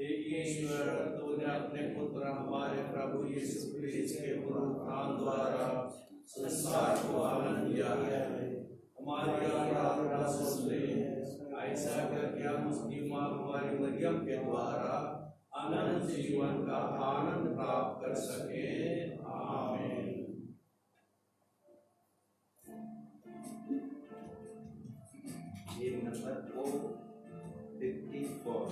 हे ईश्वर, तूने अपने पुत्र हमारे प्रभु यीशु क्रिस्त के पुनरुत्थान द्वारा संसार को आनंद दिया है। हमारी आराधना सुन ले। ऐसा करके हम उसकी मां कुमारी मरियम के द्वारा अनंत जीवन का आनंद प्राप्त कर सके। आमीन। ये नंबर 54।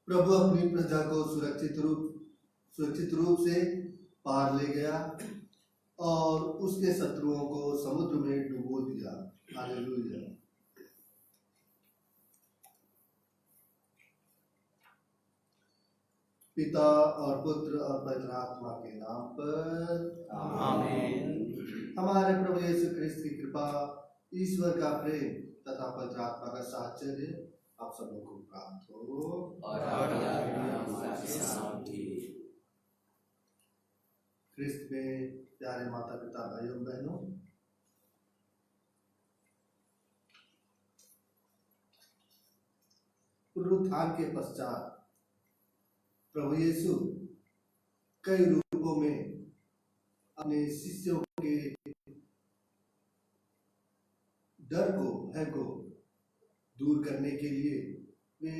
प्रभु अपनी प्रजा को सुरक्षित रूप से पार ले गया और उसके शत्रुओं को समुद्र में डुबो दिया। हालेलुया। पिता और पुत्र और पवित्र आत्मा के नाम पर आमीन। हमारे प्रभु यीशु क्रिस्त की कृपा, ईश्वर का प्रेम तथा पवित्र आत्मा का साहचर्य आप सबों को प्राप्त हो। और क्रिस्त में प्यारे माता पिता भाइयों बहनों, पुनरुत्थान के पश्चात प्रभु यीशु कई रूपों में अपने शिष्यों के डर को, भय को दूर करने के लिए वे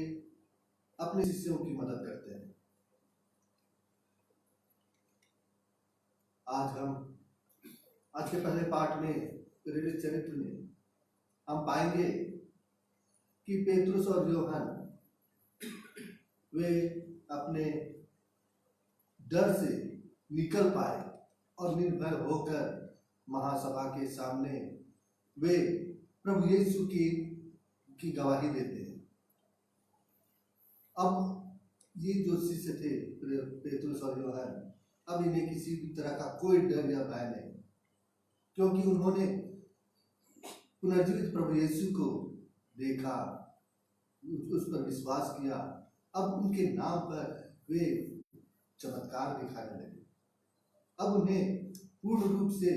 अपने शिष्यों की मदद करते हैं। आज के पहले पाठ में, प्रेरित चरित्र में हम पाएंगे कि पेतरुस और यूहन्ना वे अपने डर से निकल पाए और निर्भय होकर महासभा के सामने वे प्रभु यीशु की गवाही देते हैं। अब ये जो शिष्य थे पेतरुस और यूहन्ना, अब इन्हें किसी भी तरह का कोई डर या भय नहीं, क्योंकि उन्होंने पुनर्जीवित प्रभु यीशु को देखा, उस पर विश्वास किया। अब उनके नाम पर वे चमत्कार दिखाने लगे। अब उन्हें पूर्ण रूप से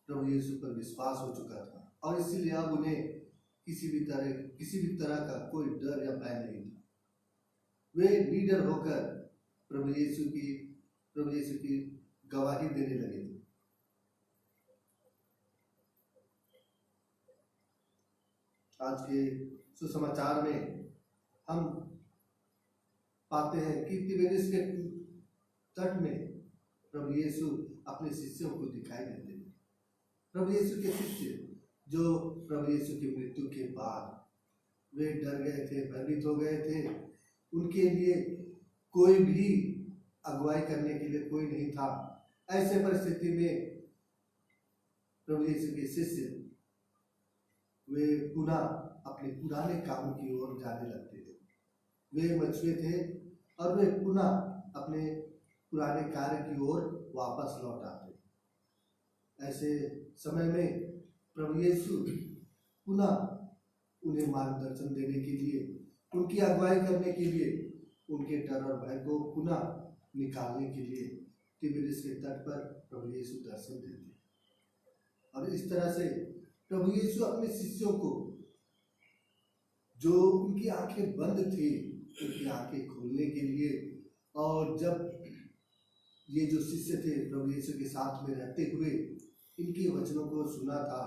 प्रभु यीशु पर विश्वास हो चुका था और इसीलिए अब उन्हें किसी भी तरह का कोई डर या भय नहीं था। वे निडर होकर प्रभु यीशु की गवाही देने लगे थे। आज के सुसमाचार में हम पाते हैं कि तिबेरियस के तट में प्रभु यीशु अपने शिष्यों को दिखाई देते हैं। प्रभु यीशु के शिष्य जो प्रभु यीशु की मृत्यु के बाद वे डर गए थे, भयभीत हो गए थे। उनके लिए कोई भी अगुवाई करने के लिए कोई नहीं था। ऐसे परिस्थिति में प्रभु यीशु के शिष्य वे पुनः अपने पुराने कामों की ओर जाने लगते थे। वे मछुए थे और वे पुनः अपने पुराने कार्य की ओर वापस लौट आते। ऐसे समय में प्रभु यीशु पुनः उन्हें मार्गदर्शन देने के लिए, उनकी अगुवाई करने के लिए, उनके डर और भय को पुनः निकालने के लिए तिबिरियस के तट पर प्रभु यीशु दर्शन देते। और इस तरह से प्रभु यीशु अपने शिष्यों को, जो उनकी आंखें बंद थी, उनकी आंखें खोलने के लिए, और जब ये जो शिष्य थे प्रभु यीशु के साथ में रहते हुए इनके वचनों को सुना था,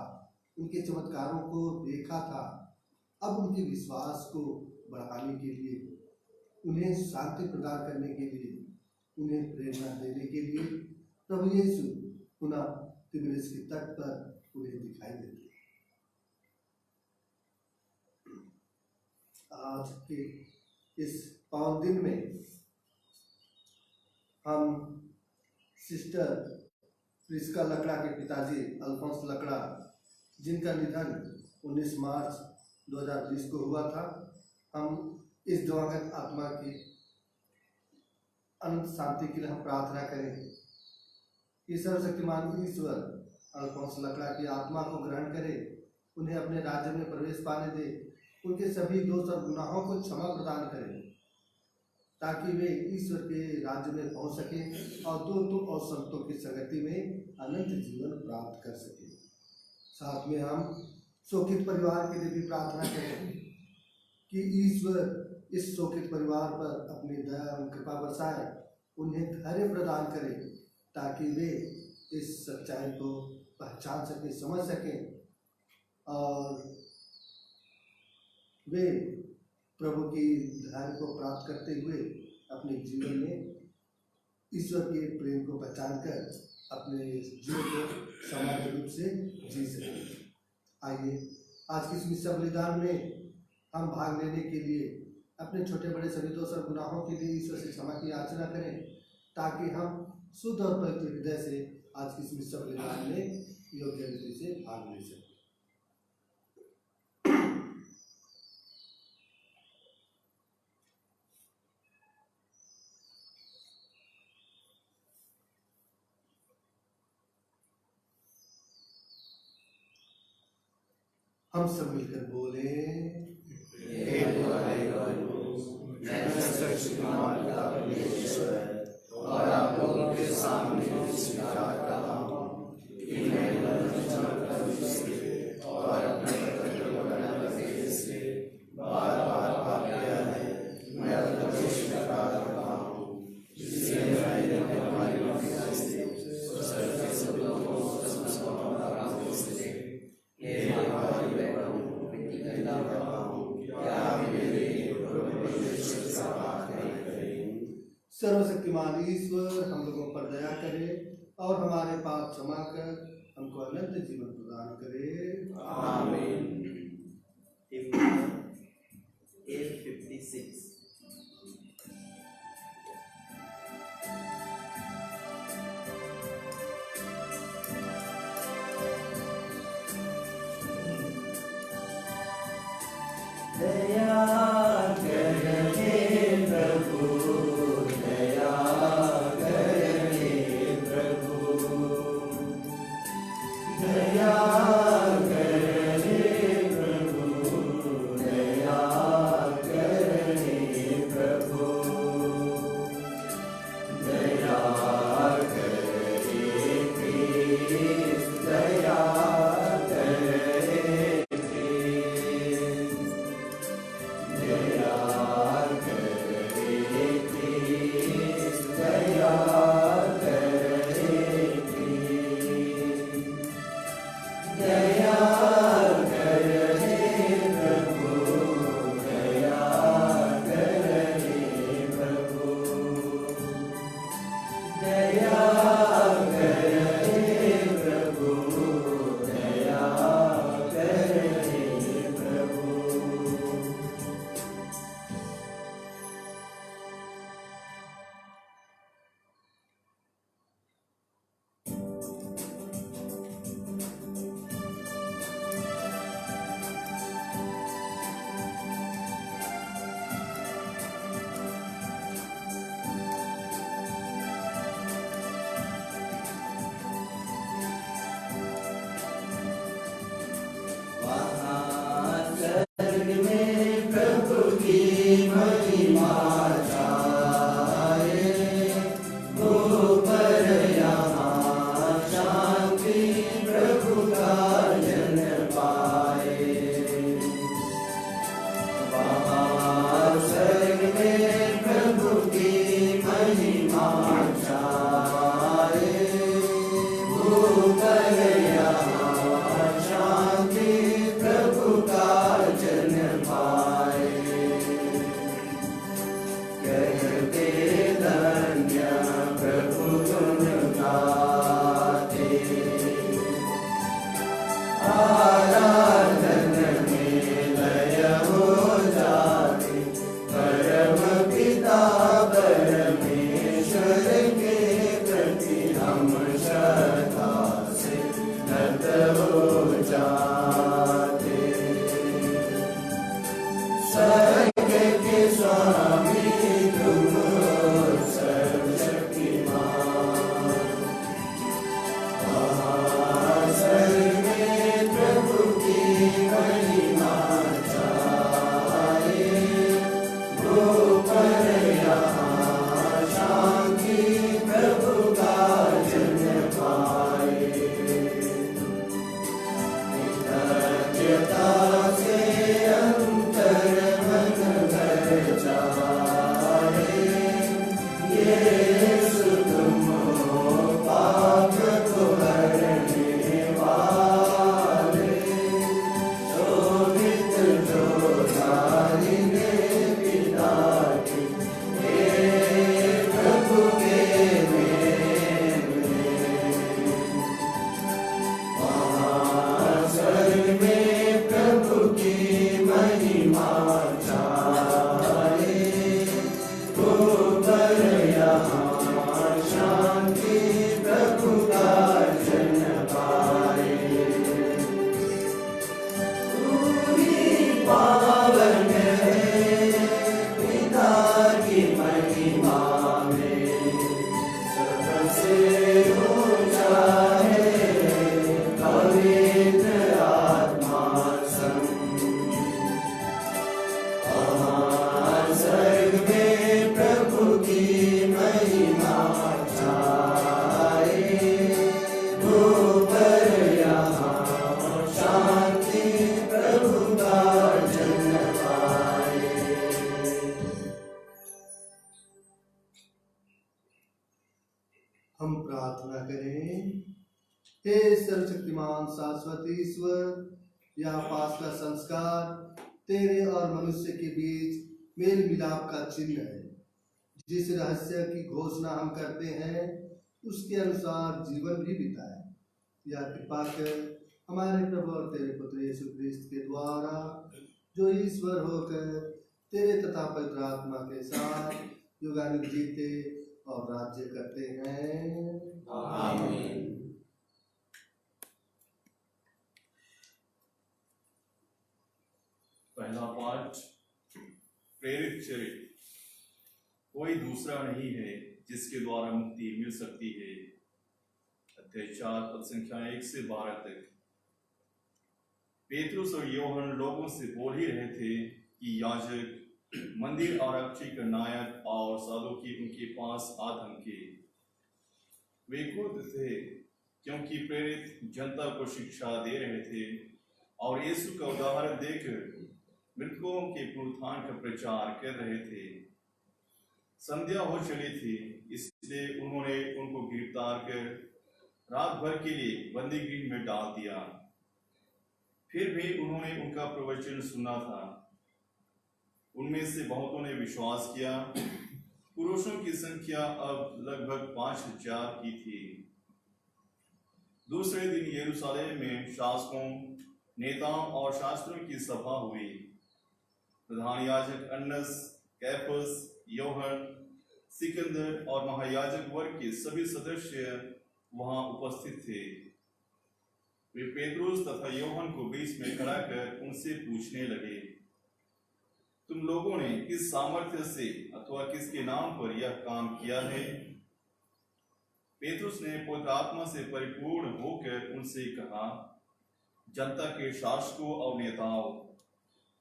उनके चमत्कारों को देखा था, अब उनके विश्वास को बढ़ाने के लिए, उन्हें शांति प्रदान करने के लिए, उन्हें प्रेरणा देने के लिए प्रभु यीशु पुनः तिबिरियस के तट पर उन्हें दिखाई देते। आज के इस पावन दिन में हम सिस्टर प्रिस्का लकड़ा के पिताजी अल्फोंस लकड़ा, जिनका निधन 19 मार्च 2020 को हुआ था, हम इस दिवंगत आत्मा की अनंत शांति के लिए हम प्रार्थना करें कि सर्वशक्तिमान ईश्वर अल्फोंस लकड़ा की आत्मा को ग्रहण करे, उन्हें अपने राज्य में प्रवेश पाने दे, उनके सभी दोष और गुनाहों को क्षमा प्रदान करे, ताकि वे ईश्वर के राज्य में पहुंच सके और दूतों और संतों की संगति में अनंत जीवन प्राप्त कर सके। साथ में हम शोकित परिवार के लिए भी प्रार्थना करें कि ईश्वर इस शोकित परिवार पर अपनी दया और कृपा बरसाए, उन्हें धैर्य प्रदान करे, ताकि वे इस सच्चाई को पहचान सके, समझ सकें और वे प्रभु की धैर्य को प्राप्त करते हुए अपने जीवन में ईश्वर के प्रेम को पहचान कर अपने जीवन को समान रूप से जी सकें। आइए आज की इस मिस्सा बलिदान में हम भाग लेने के लिए अपने छोटे बड़े सभी दोष और गुनाहों के लिए ईश्वर से क्षमा की याचना करें, ताकि हम शुद्ध और पवित्र हृदय से आज की इस मिस्सा बलिदान में योग्य रीति से भाग ले सकें। हम सब मिलकर बोले, और आप लोगों के सामने स्वीकार करता हूं कि मैंने और अपने बार-बार पाप किया है। मैं अपना दोष स्वीकार करता हूं, इसलिए मैंने हमारी माफी से सब लोगों को समझाना से हे हमारी बहनों कहता हूं कि आप मेरे सर्वशक्तिमान ईश्वर हम लोगों पर दया करे और हमारे पाप क्षमा कर हमको अनंत जीवन प्रदान करे। आमीन। 856 दया करने प्रभु, दया करने प्रभु, दया करने प्रभु, दया करने प्रभु, दया करने क्रिस्त, दया करने नित्यता से अंतर मन भर जाए। यीशु तुम हो पाप को हरने वाले, शोभित जो दाहिने पिता के, हे प्रभु के मेल में। वहाँ स्वर्ग में प्रभु की महिमा छाए, ऊपर यहाँ शांति प्रभु का जन पाए। पूरी पावन है पिता की महिमा में, सबसे ऊंचा है पवित्र आत्मा संग। वहाँ स्वर्ग में प्रभु की महिमा छाए, ऊपर यहाँ शांति प्रभु का जन पाए। हम प्रार्थना करें। हे सर्वशक्तिमान शाश्वत ईश्वर, यह पास्का संस्कार तेरे और मनुष्य के बीच मेल मिलाप का चिन्ह है। जिस रहस्य की घोषणा हम करते हैं उसके अनुसार जीवन भी बिताए। यह कृपा कर हमारे प्रभु और तेरे पुत्र यीशु क्रिस्त के द्वारा, जो ईश्वर होकर तेरे तथा पवित्र आत्मा के साथ युगानुग जीते और राज्य करते हैं। आमीन। पहला पाठ, प्रेरित चरित्र। कोई दूसरा नहीं है जिसके द्वारा मुक्ति मिल सकती है। अध्याय 4 पद संख्या 1 से 12 तक। पेतरुस और यूहन्ना लोगों से बोल ही रहे थे कि याजक, मंदिर आरक्षी का नायक और सादुकी उनके पास आ धमके। वे क्रुद्ध थे क्योंकि प्रेरित जनता को शिक्षा दे रहे थे और यीशु का उदाहरण देकर मृतकों के पुनरुत्थान का प्रचार कर रहे थे। संध्या हो चली थी, इसलिए उन्होंने उनको गिरफ्तार कर रात भर के लिए बंदी गृह में डाल दिया। फिर भी उन्होंने उनका प्रवचन सुना था। उनमें से बहुतों ने विश्वास किया। पुरुषों की संख्या अब लगभग 5000 की थी। दूसरे दिन यरूशलेम में शासकों, नेताओं और शास्त्रियों की सभा हुई। प्रधान याजक अन्नस, कैफस, यूहन्ना, सिकंदर और महायाजक वर्ग के सभी सदस्य वहां उपस्थित थे। वे पेतरुस तथा यूहन्ना को बीच में खड़ा कर उनसे पूछने लगे, तुम लोगों ने किस सामर्थ्य से अथवा किसके नाम पर यह काम किया है? पेतरुस ने पवित्र आत्मा से परिपूर्ण होकर उनसे कहा, जनता के शासकों और नेताओं,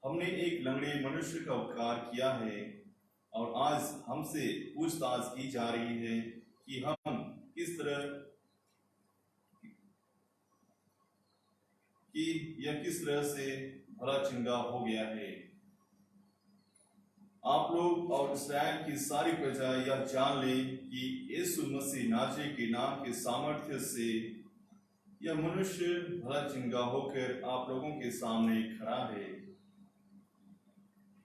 हमने एक लंगड़े मनुष्य का उपकार किया है और आज हमसे पूछताछ की जा रही है कि हम किस तरह कि यह किस तरह से भला चंगा हो गया है। आप लोग और इस्राएल की सारी प्रजा यह जान लें कि यीशु मसीह नाज़री के नाम के सामर्थ्य से यह मनुष्य भला चंगा होकर आप लोगों के सामने खड़ा है।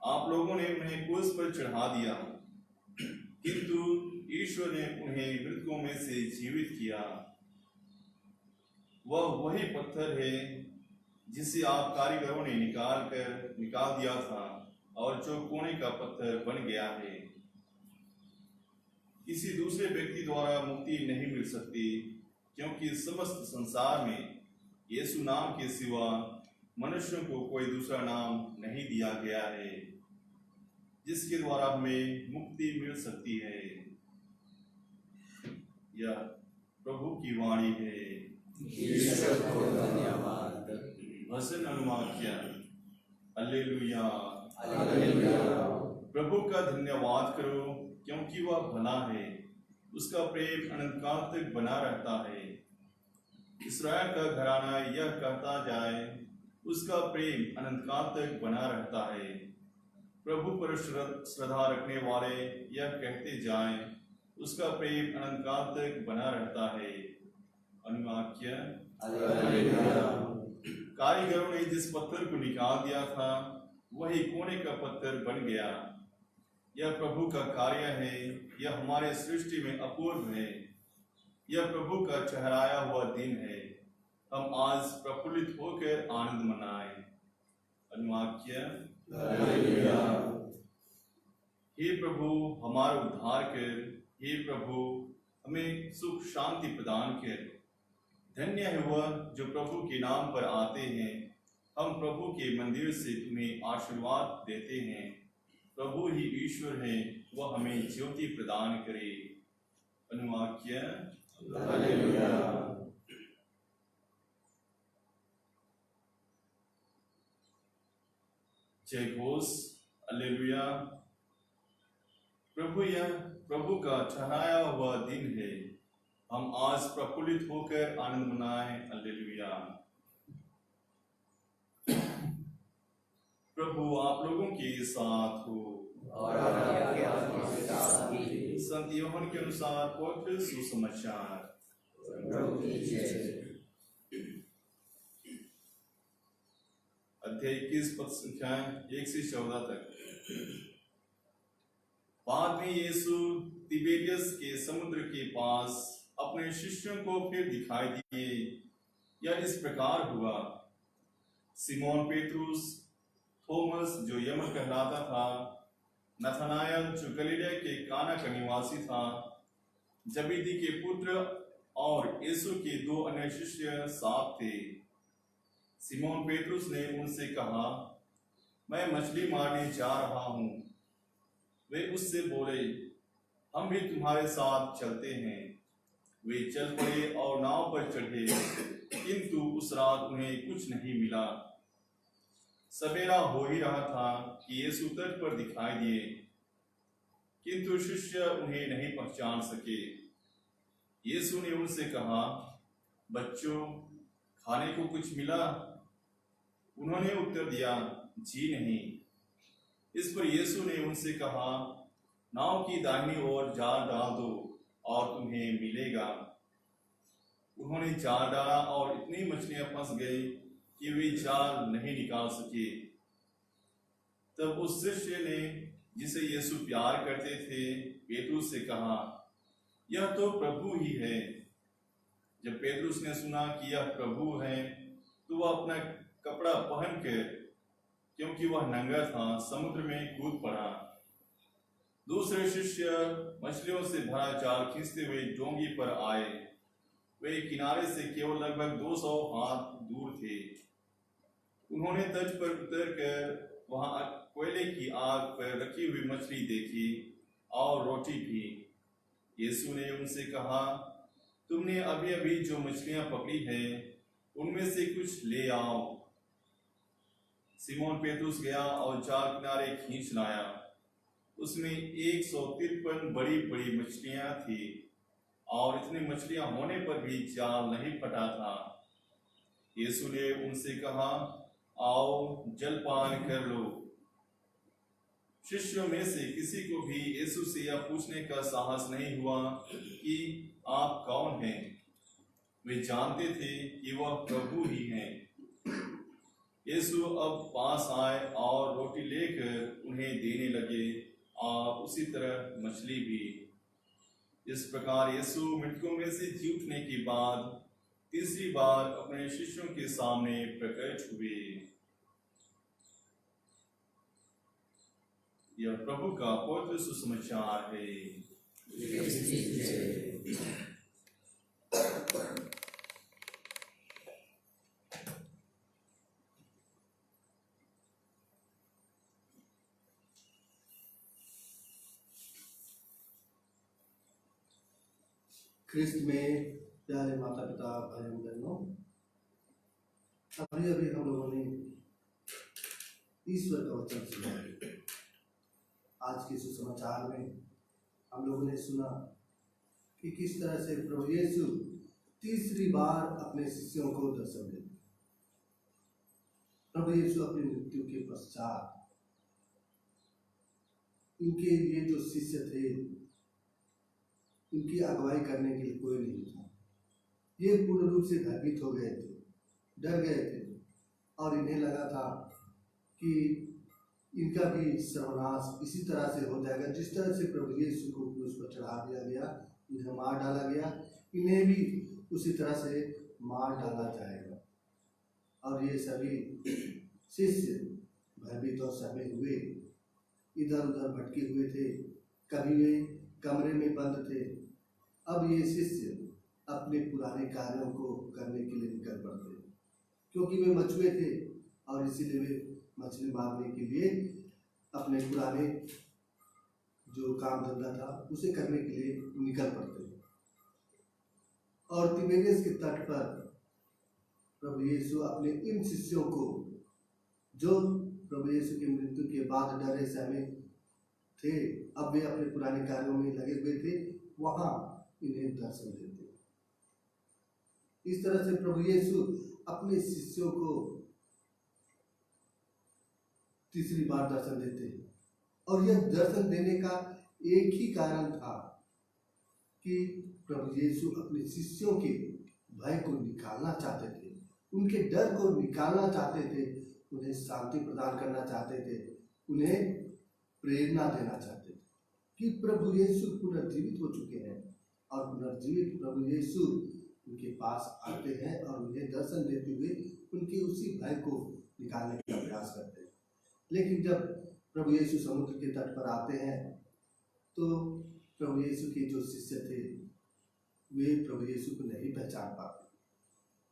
आप लोगों ने उन्हें क्रूस पर चढ़ा दिया, किंतु ईश्वर ने उन्हें मृतकों में से जीवित किया। वह वही पत्थर है जिसे आप कारीगरों ने निकाल दिया था और जो कोने का पत्थर बन गया है। किसी दूसरे व्यक्ति द्वारा मुक्ति नहीं मिल सकती, क्योंकि समस्त संसार में यीशु नाम के सिवा मनुष्यों को कोई दूसरा नाम नहीं दिया गया है जिसके द्वारा हमें मुक्ति मिल सकती है। यह प्रभु की वाणी है। ईश्वर को धन्यवाद। वचन अनुवाक्य। हालेलुया। हालेलुया। प्रभु का धन्यवाद करो, क्योंकि वह भला है, उसका प्रेम अनंत काल तक बना रहता है। इस्राएल का घराना यह कहता जाए, उसका प्रेम अनंत काल तक बना रहता है। प्रभु पर श्रद्धा रखने वाले यह कहते जाएं, उसका प्रेम अनंत काल तक बना रहता है। अनुवाक्य। कारीगरों ने जिस पत्थर को निकाल दिया था वही कोने का पत्थर बन गया। यह प्रभु का कार्य है, यह हमारे सृष्टि में अपूर्व है। यह प्रभु का ठहराया हुआ दिन है। हम आज प्रफुल्लित होकर आनंद मनाएं। अनुवाक्य। हे प्रभु हमारा उद्धार कर, हे प्रभु हमें सुख शांति प्रदान कर। धन्य है वह जो प्रभु के नाम पर आते हैं। हम प्रभु के मंदिर से तुम्हें आशीर्वाद देते हैं। प्रभु ही ईश्वर है, वह हमें ज्योति प्रदान करे। अनुवाक्य। जय घोष। हालेलुया। प्रभु का ठहराया हुआ दिन है। हम आज प्रफुल्लित होकर आनंद मनाएं। हालेलुया। प्रभु आप लोगों के साथ हो और आपके आत्मा के साथ भी। संत यूहन्ना के अनुसार पवित्र सुसमाचार। प्रभु की जय। अध्याय 21 पद संख्या 1 से 14 तक। बाद में यीशु तिबेरियस के समुद्र के पास अपने शिष्यों को फिर दिखाई दिए। यह इस प्रकार हुआ। सिमोन पेट्रुस, थोमस जो यमन कहलाता था, नथानायल जो गलीलिया के काना का निवासी था, जबीदी के पुत्र और यीशु के 2 अन्य शिष्य साथ थे। सिमोन पेट्रुस ने उनसे कहा, मैं मछली मारने जा रहा हूं। वे उससे बोले, हम भी तुम्हारे साथ चलते हैं। वे चल पड़े और नाव पर चढ़े, किंतु उस रात उन्हें कुछ नहीं मिला। सवेरा हो ही रहा था कि यीशु तट पर दिखाई दिए, किंतु शिष्य उन्हें नहीं पहचान सके। यीशु ने उनसे कहा, बच्चों खाने को कुछ मिला? उन्होंने उत्तर दिया, जी नहीं। इस पर यीशु ने उनसे कहा, नाव की दाहिनी ओर जाल डाल दो और तुम्हें मिलेगा। उन्होंने जाल डाला और इतनी मछलियां फंस गई कि वे जाल नहीं निकाल सके। तब उस शिष्य ने, जिसे यीशु प्यार करते थे, पेट्रुस से कहा, यह तो प्रभु ही है। जब पेट्रुस ने सुना कि यह प्रभु है, तो वह अपना कपड़ा पहनकर, क्योंकि वह नंगा था, समुद्र में कूद पड़ा। दूसरे शिष्य मछलियों से भरा जाल खींचते हुए डोंगी पर आए। वे किनारे से केवल लगभग 200 हाथ दूर थे। उन्होंने तट पर उतरकर वहां कोयले की आग पर रखी हुई मछली देखी और रोटी भी। यीशु ने उनसे कहा, तुमने अभी अभी जो मछलियां पकड़ी है, उनमें से कुछ ले आओ। सिमोन पेट्रुस गया और जाल किनारे खींच लाया। उसमें 153 बड़ी बड़ी मछलियां थी और इतनी मछलियां होने पर भी जाल नहीं फटा था। यीशु ने उनसे कहा, आओ जलपान कर लो। शिष्यों में से किसी को भी यीशु से यह पूछने का साहस नहीं हुआ कि आप कौन हैं। वे जानते थे कि वह प्रभु ही हैं। यीशु अब पास आए और रोटी लेकर उन्हें देने लगे और उसी तरह मछली भी। इस प्रकार यीशु मृतकों में से जी उठने के बाद तीसरी बार अपने शिष्यों के सामने प्रकट हुए। यह प्रभु का पवित्र सुसमाचार है। ख्रिस्त में प्यारे माता पिता भाई बहनों, अभी अभी हम लोगों ने ईश्वर का वचन सुना। आज के सुसमाचार में हम लोगों ने सुना कि किस तरह से प्रभु यीशु तीसरी बार अपने शिष्यों को दर्शन देते। प्रभु यीशु अपनी मृत्यु के पश्चात इनके ये जो शिष्य थे, इनकी अगुवाई करने के लिए कोई नहीं था। ये पूर्ण रूप से भयभीत हो गए थे, डर गए थे और इन्हें लगा था कि इनका भी सर्वनाश इसी तरह से हो जाएगा। जिस तरह से प्रभु यीशु को क्रूस पर चढ़ा दिया गया, इन्हें मार डाला गया, इन्हें भी उसी तरह से मार डाला जाएगा। और ये सभी शिष्य भयभीत और सहमे हुए इधर उधर भटके हुए थे। कभी वे कमरे में बंद थे, अब ये शिष्य अपने पुराने कार्यों को करने के लिए निकल पड़ते, क्योंकि वे मछुए थे और इसीलिए वे मछली मारने के लिए अपने पुराने जो काम धंधा था उसे करने के लिए निकल पड़ते। और तिबेरियस के तट पर प्रभु यीशु अपने इन शिष्यों को, जो प्रभु यीशु की मृत्यु के बाद डरे सहमे थे, अब वे अपने पुराने कार्यों में लगे हुए थे, वहां इन्हें दर्शन देते। इस तरह से प्रभु यीशु अपने शिष्यों को तीसरी बार दर्शन देते हैं। और यह दर्शन देने का एक ही कारण था कि प्रभु यीशु अपने शिष्यों के भय को निकालना चाहते थे, उनके डर को निकालना चाहते थे, उन्हें शांति प्रदान करना चाहते थे, उन्हें प्रेरणा देना चाहते थे कि प्रभु यीशु पुनर्जीवित हो चुके हैं और पुनर्जीवित प्रभु यीशु उनके पास आते हैं और उन्हें दर्शन देते हुए उनके उसी भय को निकालने का प्रयास करते हैं। लेकिन जब प्रभु यीशु समुद्र के तट पर आते हैं तो प्रभु यीशु के जो शिष्य थे वे प्रभु यीशु को नहीं पहचान पाते,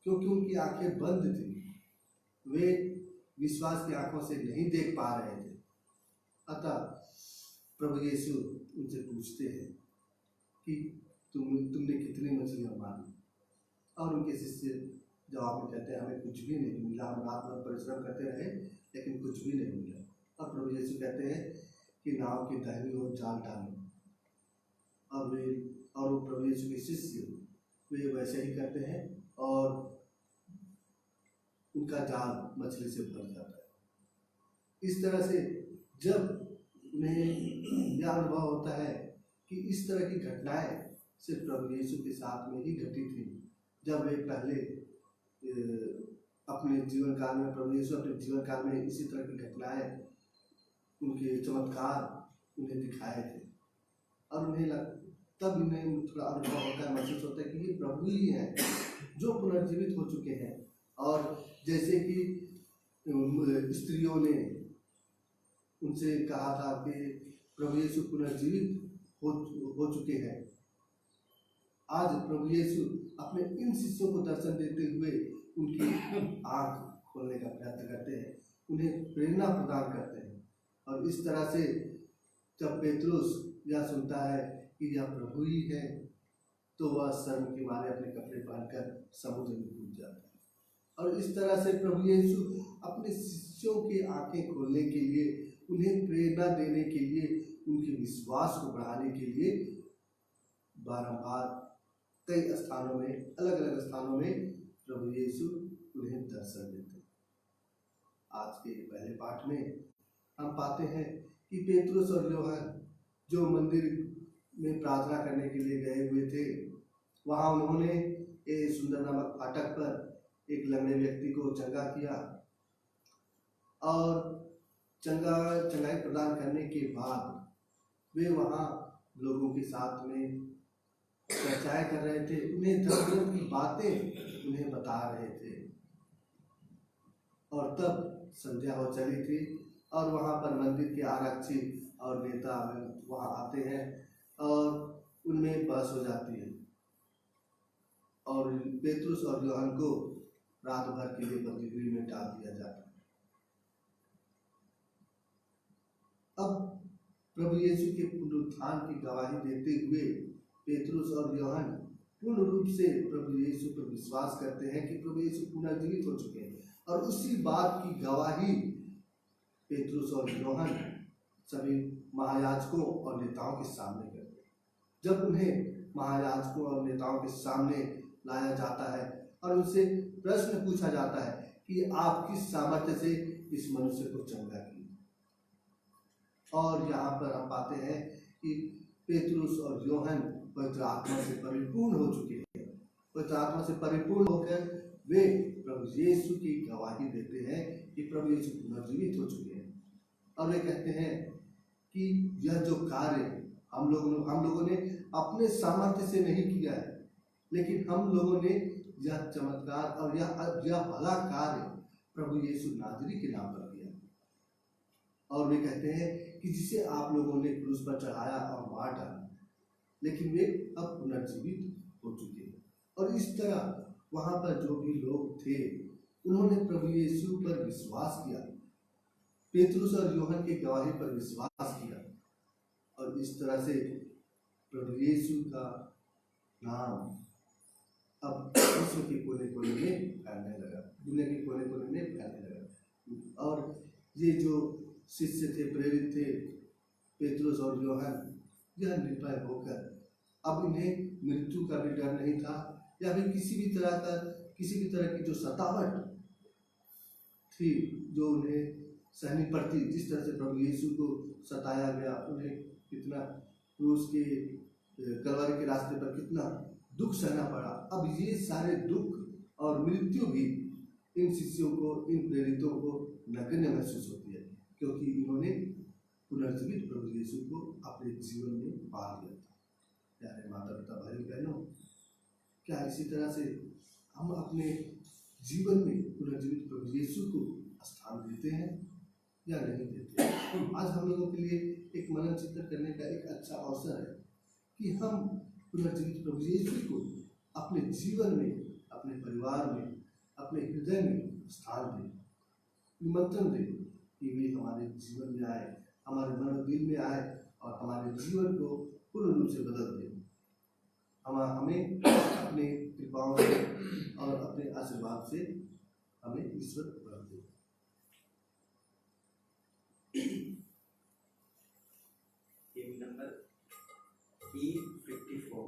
क्योंकि उनकी आंखें बंद थी, वे विश्वास की आंखों से नहीं देख पा रहे थे। अतः प्रभु यीशु उनसे पूछते हैं कि तुमने कितनी मछलियां मारी? और उनके शिष्य जवाब में कहते हैं, हमें कुछ भी नहीं मिला, हम रात भर परिश्रम करते रहे लेकिन कुछ भी नहीं मिला। और प्रभु यीशु कहते हैं कि नाव की दाहिनी ओर जाल डालो। और वो प्रभु यीशु के शिष्य वे वैसे ही करते हैं और उनका जाल मछली से भर जाता है। इस तरह से जब उन्हें यह अनुभव होता है कि इस तरह की घटनाएं सिर्फ प्रभु यीशु के साथ में ही घटी थी, जब वे पहले अपने जीवन काल में, प्रभु यीशु अपने जीवन काल में इसी तरह की घटनाएं, उनके चमत्कार उन्हें दिखाए थे और तब इन्हें थोड़ा अनुभव होता है, महसूस होता है कि ये प्रभु ही हैं जो पुनर्जीवित हो चुके हैं। और जैसे कि स्त्रियों ने उनसे कहा था कि प्रभु यीशु पुनर्जीवित हो चुके हैं, आज प्रभु यीशु अपने इन शिष्यों को दर्शन देते हुए उनकी आंख खोलने का प्रयत्न करते हैं, उन्हें प्रेरणा प्रदान करते हैं। और इस तरह से जब पेतरुस यह सुनता है कि यह प्रभु ही है तो वह शर्म के मारे अपने कपड़े पहनकर समुद्र में कूद जाता है। और इस तरह से प्रभु यीशु अपने शिष्यों की आंखें खोलने के लिए, उन्हें प्रेरणा देने के लिए, उनके विश्वास को बढ़ाने के लिए बारंबार कई स्थानों में, अलग अलग स्थानों में प्रभु यीशु उन्हें दर्शन देते। आज के पहले पाठ में हम पाते हैं कि पेतरुस और यूहन्ना जो मंदिर में प्रार्थना करने के लिए गए हुए थे, वहां उन्होंने एक सुंदर नामक फाटक पर एक लंगड़े व्यक्ति को चंगा किया और चंगाई प्रदान करने के बाद वे वहां लोगों के साथ में चर्चाएं कर रहे थे, उन्हें धर्म की बातें उन्हें बता रहे थे। और तब संध्या हो चली थी और वहां पर मंदिर के आरक्षी और नेता वहां आते हैं और उनमें बहस हो जाती है और पेतरुस और यूहन्ना को रात भर के लिए बंदीगृह में डाल दिया जाता है। अब प्रभु यीशु के पुनरुत्थान की गवाही देते हुए पेतरुस और यूहन्ना पूर्ण रूप से प्रभु यीशु पर विश्वास करते हैं कि प्रभु यीशु पुनर्जीवित हो चुके हैं। और उसी बात की गवाही पेतरुस और यूहन्ना सभी महायाजकों और नेताओं के सामने करते हैं। जब उन्हें महायाजकों और नेताओं के सामने लाया जाता है और उनसे प्रश्न पूछा जाता है कि आप किस सामर्थ्य से इस मनुष्य को चंगा किए। और यहाँ पर हम पाते हैं कि पेतरुस और यूहन्ना पवित्र आत्मा से परिपूर्ण हो चुके हैं। पवित्र आत्मा से परिपूर्ण होकर वे प्रभु यीशु की गवाही देते हैं कि प्रभु यीशु पुनर्जीवित हो चुके हैं। और वे कहते हैं कि यह जो कार्य हम लोगों ने अपने सामर्थ्य से नहीं किया है, लेकिन हम लोगों ने यह चमत्कार और यह भला कार्य प्रभु यीशु नाजरी के नाम पर किया। और वे कहते हैं कि जिसे आप लोगों ने क्रूस पर चढ़ाया और मार डाला, लेकिन वे अब पुनर्जीवित हो चुके हैं। और इस तरह वहां पर जो भी लोग थे उन्होंने प्रभु यीशु पर विश्वास किया, पेतरुस और यूहन्ना की गवाही पर विश्वास किया, और इस तरह से प्रभु यीशु का नाम अब विश्व के कोने कोने में फैलने लगा, दुनिया के कोने कोने में फैलने लगा। और ये जो शिष्य थे, प्रेरित थे, पेतरुस और यूहन्ना, यह निर्भय होकर अब इन्हें मृत्यु का भी डर नहीं था, या फिर किसी भी तरह की जो सतावट थी जो उन्हें सहनी पड़ती। जिस तरह से प्रभु यीशु को सताया गया, उन्हें कितना क्रूस के कलवरी के रास्ते पर कितना दुख सहना पड़ा, अब ये सारे दुख और मृत्यु भी इन शिष्यों को, इन प्रेरितों को नगण्य महसूस होती है, क्योंकि इन्होंने पुनर्जीवित प्रभु यीशु को अपने जीवन में पा लिया था। प्यारे माता पिता, भाई बहनों, क्या इसी तरह से हम अपने जीवन में पुनर्जीवित प्रभु यीशु को स्थान देते हैं या नहीं देते? आज हम लोगों के लिए एक मनन चिंतन करने का एक अच्छा अवसर है कि हम पुनर्जीवित प्रभु यीशु को अपने जीवन में, अपने परिवार में, अपने हृदय में स्थान दें, निमंत्रण दें कि वे हमारे जीवन में आए, हमारे मनोदिल में आए और हमारे जीवन को पूर्ण रूप से बदल दें। हमें अपने कृपाओं से और अपने आशीर्वाद से हमें ईश्वर भर दे। Number E54।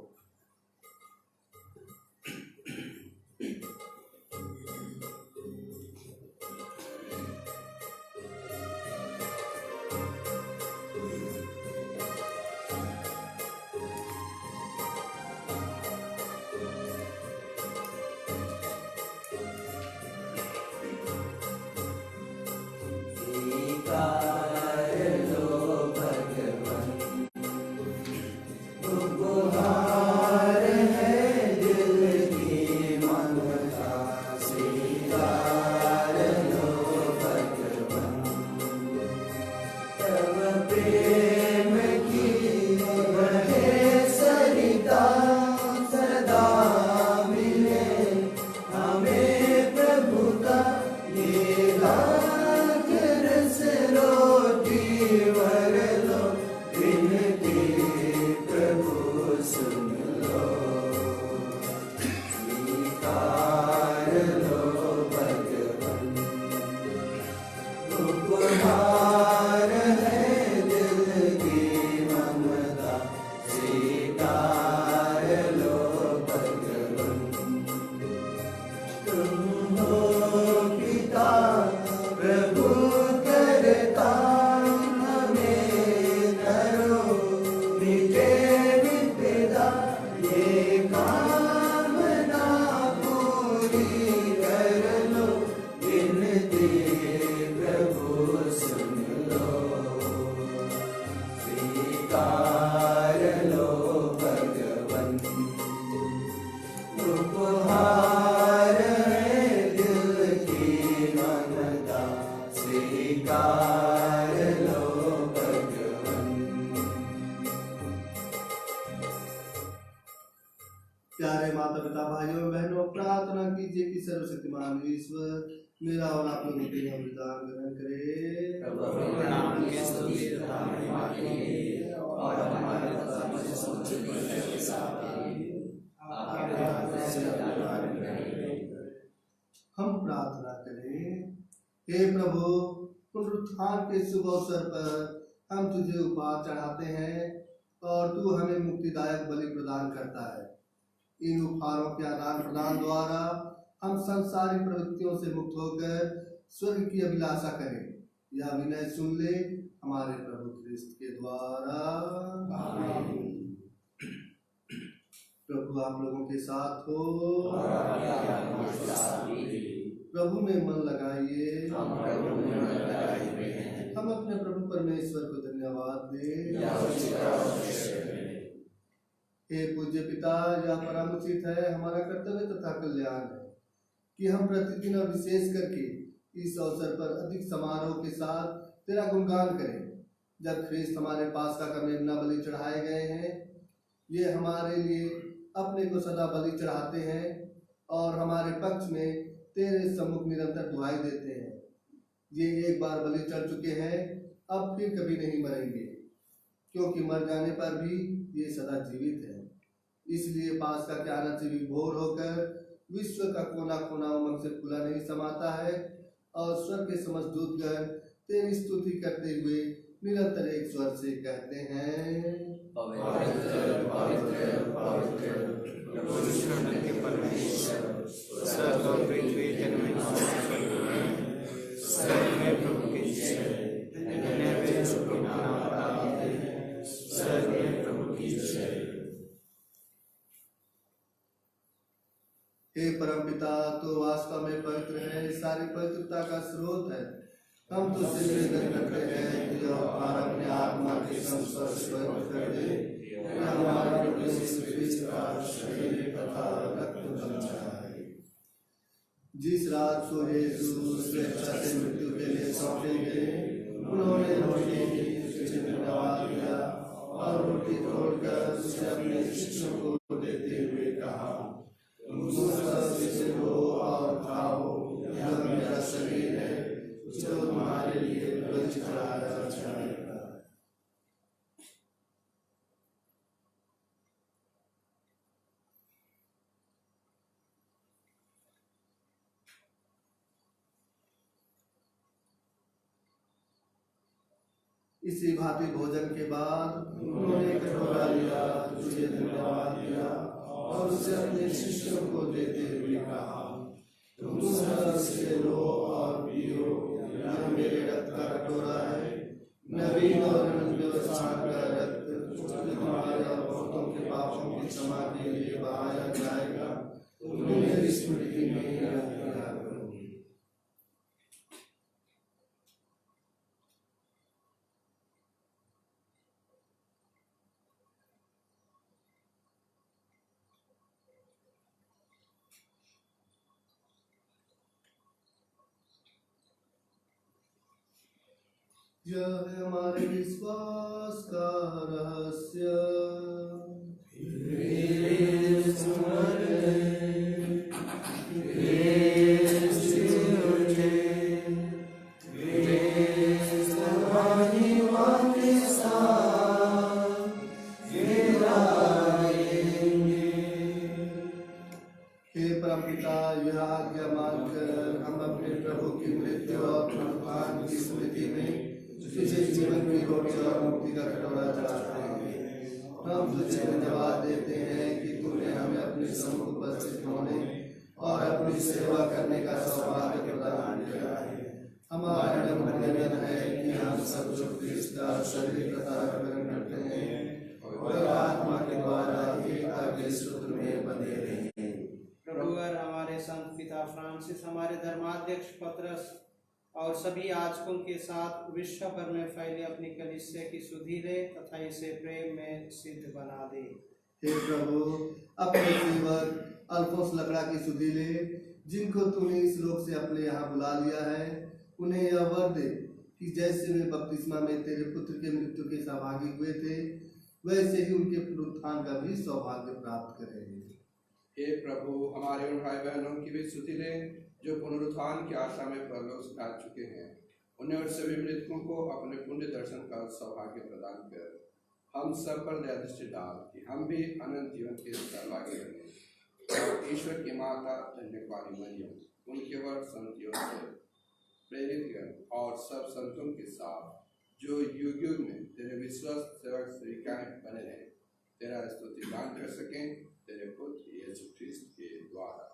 प्यारे माता पिता, भाइयों बहनों, प्रार्थना कीजिए कि सर्वशक्तिमान ईश्वर मेरा और आप लोगों के लिए बलिदान ग्रहण करे। प्रभु नाम की स्तुति तथा महिमा के लिए और हमारे के साथ आपके हाथ से हम प्रार्थना करें। हे प्रभु, पुनरुत्थान के शुभ अवसर पर हम तुझे उपहार चढ़ाते हैं और तू हमें मुक्तिदायक बलि प्रदान करता है। इन उपहारों के आदान प्रदान द्वारा हम संसारिक प्रवृत्तियों से मुक्त होकर स्वर्ग की अभिलाषा करें। यह विनय सुन ले हमारे प्रभु क्रिस्त के द्वारा। प्रभु आप लोगों के साथ हो। प्रभु में मन लगाइए। हम अपने प्रभु परमेश्वर को धन्यवाद दें। हे पूज्य पिता, यह परम उचित है, हमारा कर्तव्य तथा कल्याण है कि हम प्रतिदिन और विशेष करके इस अवसर पर अधिक समारोह के साथ तेरा गुणगान करें। जब ख्रीस्त हमारे पास का मेमना बलि चढ़ाए गए हैं, ये हमारे लिए अपने को सदा बलि चढ़ाते हैं और हमारे पक्ष में तेरे सम्मुख निरंतर दुहाई देते हैं। ये एक बार बलि चढ़ चुके हैं, अब फिर कभी नहीं मरेंगे, क्योंकि मर जाने पर भी ये सदा जीवित है। इसलिए पास्का के आनंद से विभोर होकर विश्व का कोना कोना उमंग से खुला नहीं समाता है और स्वर्ग के समस्त दूतगण तेरी स्तुति करते हुए निरंतर एक स्वर से कहते हैं, पवित्र पवित्र पवित्र प्रभु ईश्वर के परमेश्वर, स्वर्ग और पृथ्वी में स्वर्ग में प्रभु की जय, धन्य वे जो प्रभु का नाम पाते हैं, स्वर्ग में प्रभु की जय। हे परमपिता, तो वास्तव में पवित्र है, सारी पवित्रता का स्रोत है। हम तो निवेदन करते हैं कि हमारा अपने आत्मा के संस्पर्श पवित्र कर दे, हमारा प्रभु यीशु क्रिस्त का शरीर तथा रक्त बन जाए। जिस रात को यीशु स्वेच्छा से मृत्यु के लिए सौंपे गए, उन्होंने रोटी ली, धन्यवाद दिया और रोटी तोड़कर उसे अपने शिष्यों को देते हुए कहा, लो और खाओ, यह मेरा शरीर है जो तुम्हारे लिए बलि चढ़ाया जाएगा। इसी भांति भोजन के बाद उन्होंने कटोरा लिया, तुझे धन्यवाद दिया और उसे अपने शिष्यों को देते हुए कहा, तुम सब इससे लो और पियो, यह मेरे रक्त का कटोरा है, नवीन और अनंत व्यवस्था का रक्त, जो तुम्हारे और बहुतों के पापों की क्षमा के लिए बहाया जाएगा। तुम मेरी स्मृति में यह किया करो। यह है हमारे विश्वास का रहस्य। हे परमपिता, यह आज्ञा मानकर हम अपने प्रभु की मृत्यु और पुनरुत्थान की स्मृति में तुझे जीवन की रोटी और मुक्ति का कटोरा चढ़ाते हैं। हम तुझे धन्यवाद देते हैं कि तूने हमें अपने सम्मुख उपस्थित होने और अपनी सेवा करने का सौभाग्य प्रदान किया है। हमारा निवेदन है कि हम सब जो क्रिस्त का शरीर तथा रक्त ग्रहण करते हैं और आत्मा के द्वारा एकता के सूत्र में बंधे रहें। प्रभु हमारे संत पिता फ्रांसिस, हमारे धर्माध्यक्ष पतरस और सभी याजकों के साथ विश्व भर में फैले अपनी कलीसिया की सुधि दे तथा इसे प्रेम में सिद्ध बना दे। हे प्रभु, अपने सेवक अल्फोंस लकड़ा की सुधि ले, जिनको तूने इस लोक से अपने यहाँ बुला लिया है। उन्हें यह वर दे कि जैसे वे बपतिस्मा में तेरे पुत्र के मृत्यु के सहभागी हुए थे, वैसे ही उनके पुनरुत्थान का भी सौभाग्य प्राप्त करेंगे। हे प्रभु, हमारे उन भाई बहनों की भी स्तुति ले जो पुनरुत्थान की आशा में परलोक से जा चुके हैं। उन्हें और सभी मृतकों को अपने पुण्य दर्शन का सौभाग्य प्रदान कर हम सब पर दया दृष्टि डाल कि हम भी अनंत जीवन के सहभागी बने। और ईश्वर की माता धन्यवादी मरियम, उनके वर संत योसेफ, प्रेरित गण और सब संतों के साथ जो युग युग में तेरे विश्वास सेवक स्वीकार बने रहे, तेरा स्तुति गान कर सकें तेरे पुत्र यीशु क्रिस्त के द्वारा।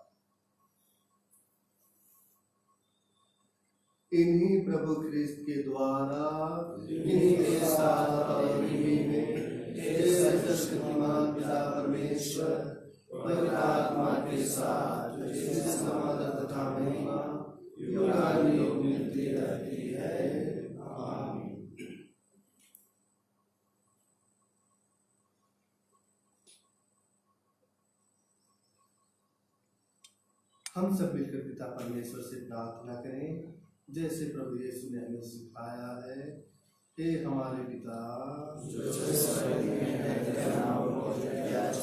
इन्हीं प्रभु ख्रिस्त के द्वारा इन्हीं के साथ और इन्हीं में तेरे सर्वशक्तिमान पिता परमेश्वर पवित्र आत्मा के साथ जिससे समाधान तथा महिमा युगानुयुग मिलती रहती है। आमीन। हम सब मिलकर पिता परमेश्वर से प्रार्थना करें जैसे प्रभु यीशु ने हमें सिखाया है। हे हमारे पिता जो स्वर्ग में है, तेरा नाम पूजित जाए,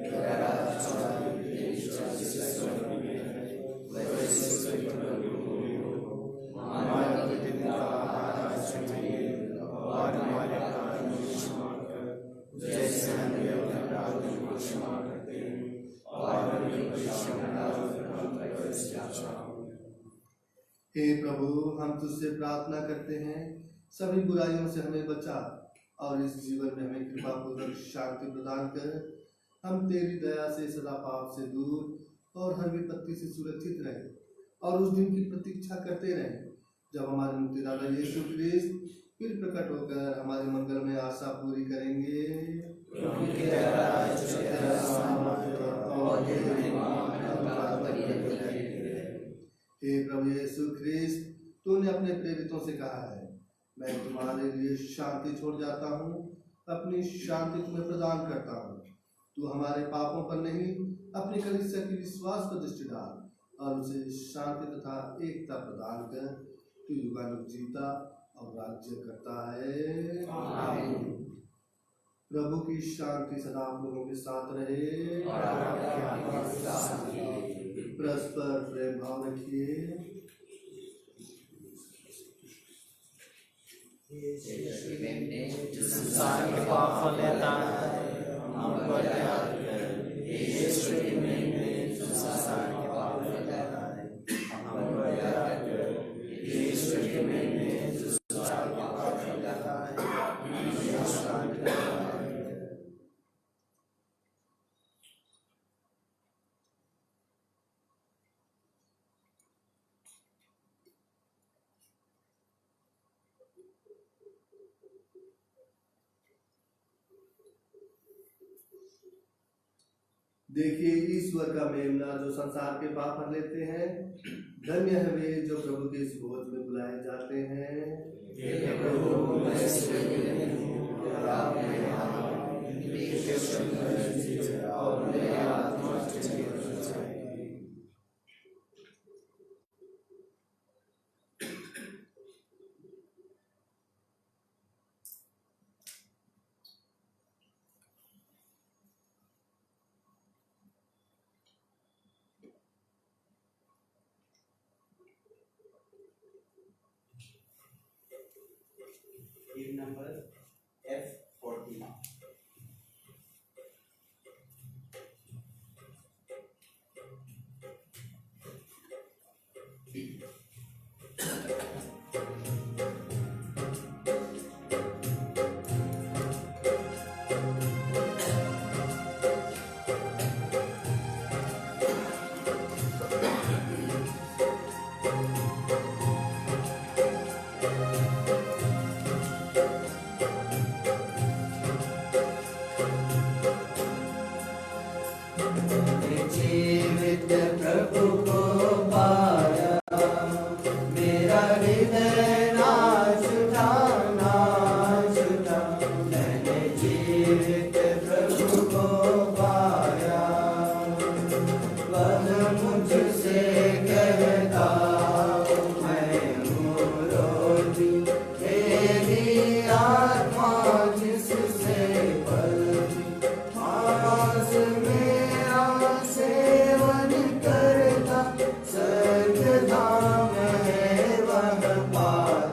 तेरा राज्य आए, तेरी इच्छा जैसे स्वर्ग में है वैसे पृथ्वी पर भी हो। हमारा प्रतिदिन का आहार आज हमें दे, और हमारे अपराध को क्षमा कर जैसे हम भी अपने अपराधियों को क्षमा करते हैं, और हमें परीक्षा में न डाल पर हम पर परीक्षा। हे प्रभु हम तुझसे प्रार्थना करते हैं सभी बुराइयों से हमें बचा और इस जीवन में हमें कृपा पूर्वक शांति प्रदान कर। हम तेरी दया से सदा पाप से दूर और हर विपत्ति से सुरक्षित रहे और उस दिन की प्रतीक्षा करते रहे जब हमारे मुक्तिदाता यीशु ख्रिस्त फिर प्रकट होकर हमारे मंगल में आशा पूरी करेंगे। हे प्रभु यीशु ख्रिस्त तूने अपने प्रेरितों से कहा है मैं तुम्हारे लिए शांति छोड़ जाता हूँ, अपनी शांति तुम्हें प्रदान करता हूँ। तू हमारे पापों पर नहीं अपनी कलीसिया की विश्वास पर दृष्टि डाल और उसे शांति तथा एकता प्रदान कर। तू युगानुग जीता और राज्य करता है। आमीन। प्रभु की शांति सदा आप लोगों के साथ रहे। परस्पर प्रेम भाव रखिए। जो संसार के पाप लेता है हम पर दया कर। यीशु के में जो संसार के पाप लेता है हम पर दया कर। यीशु के में जो संसार के पाप लेता है हमें शांति प्रदान कर। देखिए ईश्वर का मेमना जो संसार के पाप हर लेते हैं। धन्य है वे जो प्रभु के इस भोज में बुलाए जाते हैं। हे प्रभु मैं और मेरी आत्मा नंबर F40। जीवित प्रभु को पाया, मेरा हृदय नाच उठा नाच उठा। मैंने जीवित प्रभु को पाया, वह मुझसे कहता मैं हूँ रोटी तेरी आत्मा जिससे पलती। मांस मेरा सेवन करता, स्वर्ग धाम है वह पाया।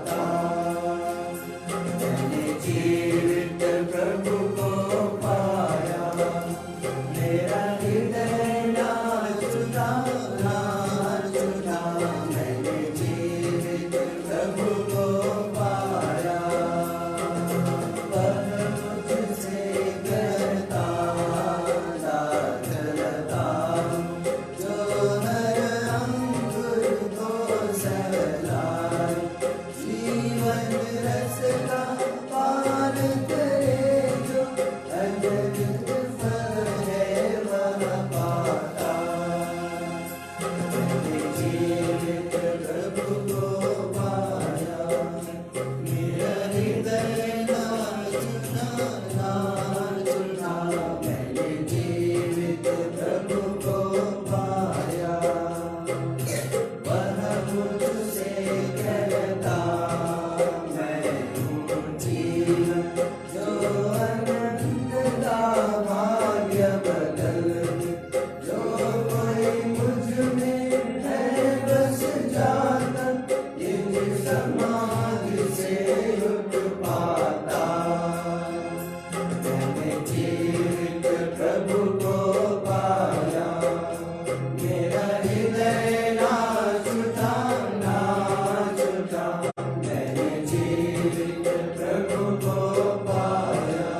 समाधि से उठ पाता, मैंने जीवित प्रभु को पाया, मेरा हृदय नाच उठा, नाच उठा, मैंने जीवित प्रभु को पाया।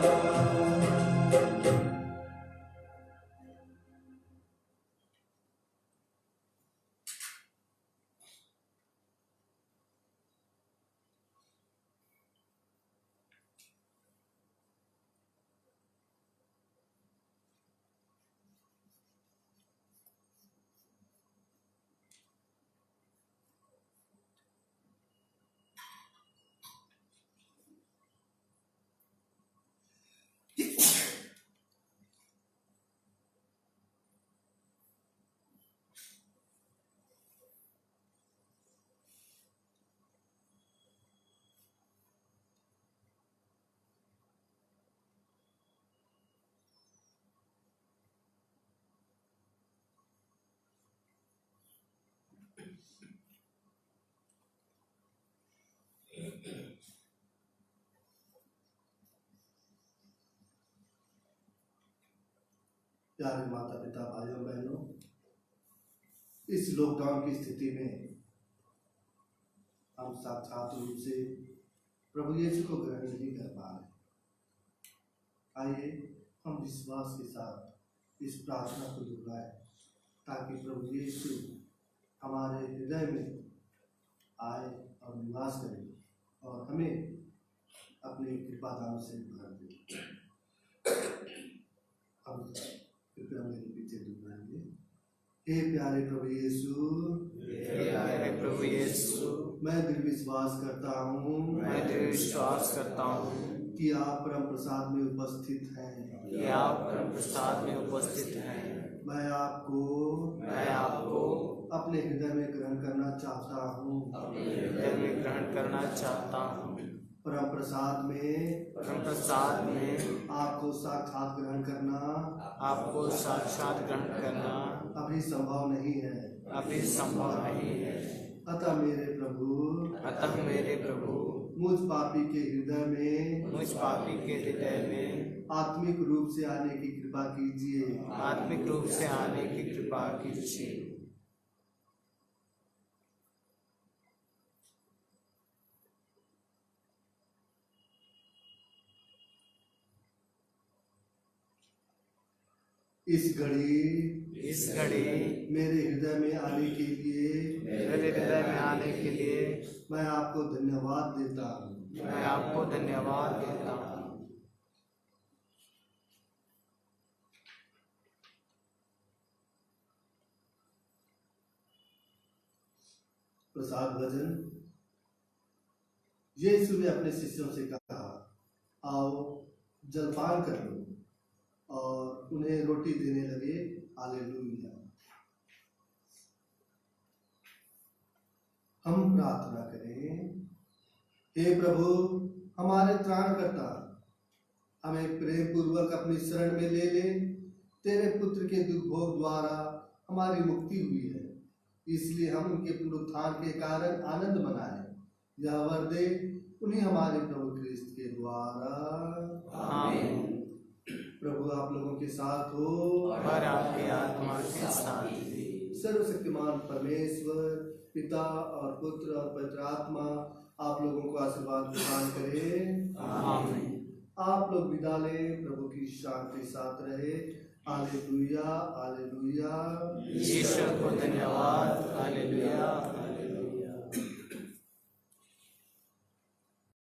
प्यारे माता पिता भाइयों बहनों, इस लॉकडाउन की स्थिति में हम साक्षात रूप से प्रभु यीशु को ग्रहण नहीं कर पा रहे। आइए हम विश्वास के साथ इस प्रार्थना को दोहराएं ताकि प्रभु यीशु हमारे हृदय में आए और निवास करें और हमें अपने कृपादान से भर दे। हम कृपया मेरे पीछे दोहराएंगे। हे प्यारे प्रभु यीशु, प्यारे प्रभु यीशु, मैं दृढ़ विश्वास करता हूँ, मैं दृढ़ विश्वास करता हूँ कि आप परम प्रसाद में उपस्थित हैं, कि आप परम प्रसाद में उपस्थित हैं। मैं आपको अपने हृदय में ग्रहण करना चाहता हूँ, अपने हृदय में ग्रहण करना चाहता हूँ। परम प्रसाद में आपको साक्षात ग्रहण करना, आपको साक्षात ग्रहण करना अभी संभव नहीं है, अभी संभव नहीं है। अतः मेरे प्रभु मुझ पापी के हृदय में आत्मिक रूप से आने की कृपा कीजिए, आत्मिक रूप से आने की कृपा कीजिए। इस घड़ी मेरे हृदय में आने के लिए मैं आपको धन्यवाद देता हूँ। प्रसाद भजन। यीशु ने अपने शिष्यों से कहा, आओ जलपान कर लो, और उन्हें रोटी देने लगे। हालेलुया। हम प्रार्थना करें। हे प्रभु हमारे त्राणकर्ता, हमें प्रेम पूर्वक अपनी शरण में ले ले। तेरे पुत्र के दुर्भोग द्वारा हमारी मुक्ति हुई है, इसलिए हम उनके पुनरुत्थान के कारण आनंद मनाएं। यह वर दे उन्हें हमारे प्रभु क्रिस्त के द्वारा। आमीन। प्रभु आप लोगों के साथ हो और आपकी आत्मा के साथ भी। सर्वशक्तिमान परमेश्वर पिता और पुत्र और पवित्र आत्मा आप लोगों को आशीर्वाद प्रदान करे। आमीन। आप लोग विदा लें। प्रभु की शांति साथ रहे। Hallelujah, hallelujah. ईश्वर को धन्यवाद। हालेलुया।